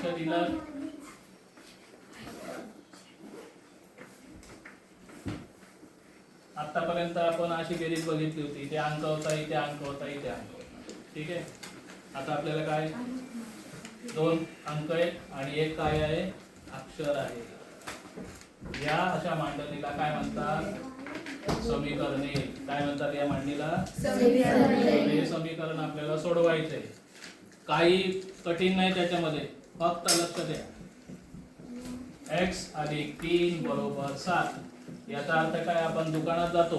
कसं दिलं? आतापर्यंत आपण अशी बेरीज बघितली होती, इथे अंक होता, इथे अंक होता, इथे अंक होता. ठीक आहे. आता आपल्याला काय 2 अंक आहेत आणि एक काय आहे? अक्षर आहे. या अशा मांडणीला काय म्हणतात? समीकरणे. काय म्हणतात या मांडणीला? समीकरणे. हे समीकरण आपल्याला सोडवायचे. काही कठीण नाही त्याच्यामध्ये, फक्त लक्ष द्या. x + 3 = 7. याचा अर्थ काय? आपण दुकानात जातो,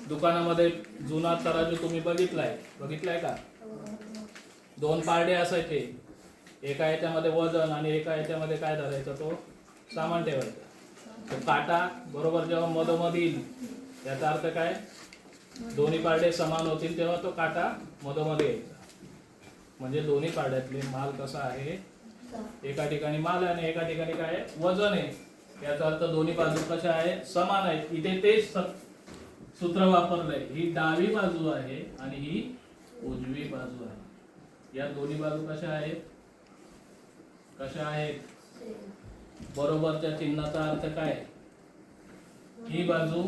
दुकानामध्ये जुना तराजू तुम्ही बघितलाय का? 2 पारडे असायचे, एका याच्यामध्ये वजन आणि एका याच्यामध्ये काय धरायचं? तो सामान ठेवायचा. तो काटा बरोबर जेव्हा मधोमध येईल, याचा अर्थ काय? दोन्ही पारडे समान होतील तेव्हा तो काटा मधोमध यायचा. म्हणजे दोन्ही पारड्यातले माल कसा आहे? एका ठिकाणी माल आणि एका ठिकाणी काय? वजन आहे. याचा अर्थ दोन्ही बाजू कशा आहेत? समान आहेत. इथे तेच सूत्र वापरलंय. ही डावी बाजू आहे आणि ही उजवी बाजू आहे. या दोन्ही बाजू कशा आहेत? कशा आहेत? बरोबरच्या चिन्हाचा अर्थ काय? ही बाजू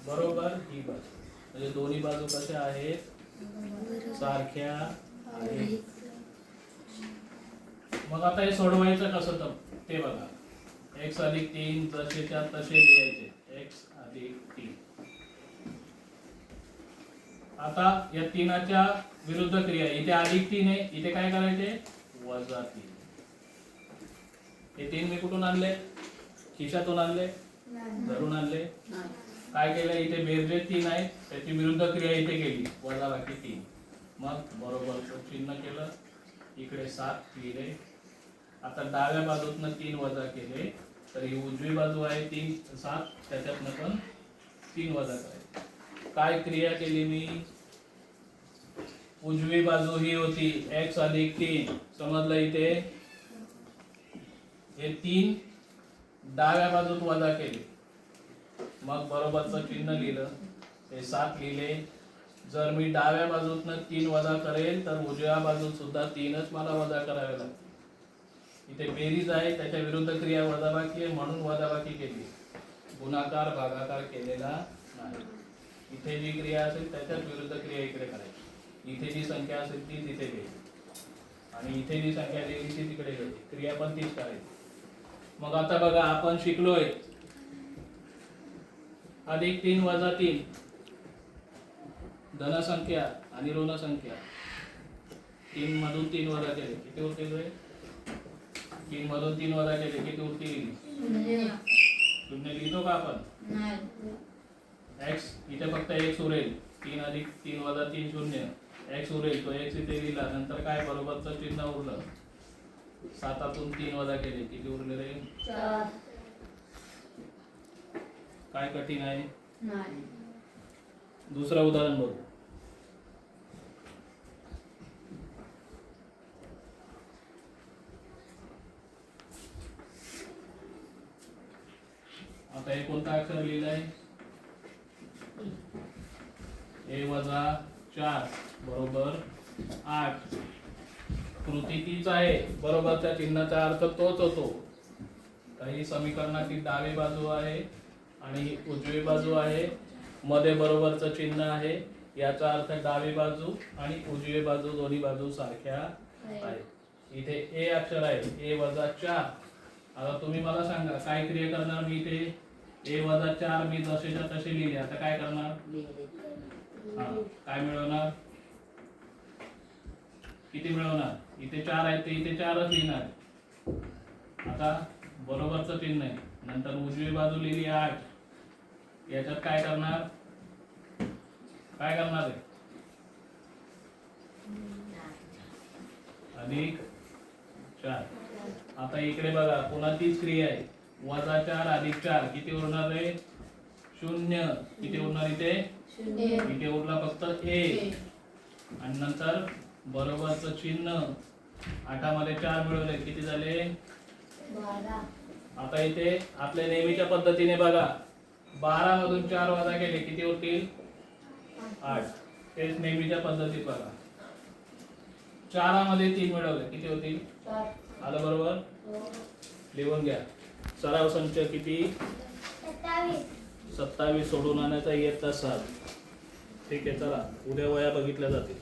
बरोबर, ही बाजू. म्हणजे दोन्ही बाजू कशा आहेत? सारख्या आहेत. मग आता हे सोडवायचं कसं ते बघा. x + 3 जसेच्या तसे लिहायचे. x + 3. आता या 3च्या विरुद्ध क्रिया. इथे +3 आहे, इथे काय करायचे? -3. हे 3 मी कुठून आणले? खिशातून आणले? घरून आणले? काय केलं? इथे बेरजे 3 आहे, त्याची विरुद्ध क्रिया इथे केली, -3. मग बरोबर चिन्ह केलं, इकडे 7 लिहिले. आता डाव्या बाजूतनं 3 वजा केले, तर ही उजवी बाजू आहे 3 7, त्याच्यातनं पण 3 वजा करायचे. काय क्रिया केली मी? उजवी बाजू ही होती x + 3. समजलं? इथे हे 3 डाव्या बाजूत वजा केले, मग बरोबरचं चिन्ह लिहिलं, हे 7 लिहिले. जर मी डाव्या बाजूतनं 3 वजा करेल तर उजव्या बाजूत सुद्धा 3च मला वजा करावे लागतील. इथे बेरीज आहे, त्याच्या विरुद्ध क्रिया वजाबाकी आहे, म्हणून वजाबाकी केली. गुणाकार भागाकार केलेला नाही. इथे जी क्रिया असेल त्याच्याच विरुद्ध क्रिया इकडे करायची. इथे जी संख्या असेल ती तिथे घ्यायची आणि इथे जी संख्या दिली ती तिकडे घ्यायची. क्रिया पण तीच करायची. मग आता बघा, आपण शिकलोय +3 - 3 धन संख्या आणि ऋण संख्या. 3 मधून 3 वजा केले, किती उरतील? 3 मधून 3 वजा केले, किती उरतील? 0 लिहितो का आपण? x इथे फक्त x उरेल. 3 + 3 - 3 0. x उरेल, तो x इथे लिहिला. नंतर काय? बरोबरचं चिन्ह उरलं. 7तून 3 वजा केले, किती उरले रे? 4. काय कठीण आहे? दुसरं उदाहरण बघू. आता हे कोणता अक्षर लिहिलंय? a - 4 = 8. कृती तीच आहे, बरोबरच्या चिन्हाचा अर्थ तोच होतो. काही समीकरणाची डावी बाजू आहे आणि ही उजवी बाजू आहे, मध्ये बरोबरचं चिन्ह आहे. याचा अर्थ डावी बाजू आणि उजवी बाजू दोन्ही बाजू सारख्या आहेत. इथे a अक्षर आहे, a - 4. आता तुम्ही मला सांगा काय क्रिया करणार मी? इथे a - 4 मी जसेच्या तसे लिहिले. आता काय करणार? काय मिळवणार? किती मिळवणार? इथे 4 आहे, ते इथे 4च लिहिणार. आता बरोबरचं चिन्ह आहे, नंतर उजवी बाजू लिहिली 8. याच्यात काय करणार? काय करणार आहे? +4. आता इकडे बघा, पुन्हा तीच क्रिया आहे. -4 + 4 किती उरणार आहे? 0. किती उरणार इथे? इथे उरला फक्त a आणि नंतर बरोबरचं चिन्ह. 8 मध्ये 4 मिळवले, किती झाले? 12. आता इथे आपल्या नेहमीच्या पद्धतीने बघा, 12 मधून 4 वजा केले, किती होतील? 8. तेच नेहमीच्या पद्धतीत बघा. 4 मध्ये 3 मिळवले, किती होतील? 4. आलं बरोबर? लिहून घ्या. सराव संच किती? 27 सोडून आणायचा इयत्ता 7. ठीक आहे, चला उद्या वया बघितल्या जातील.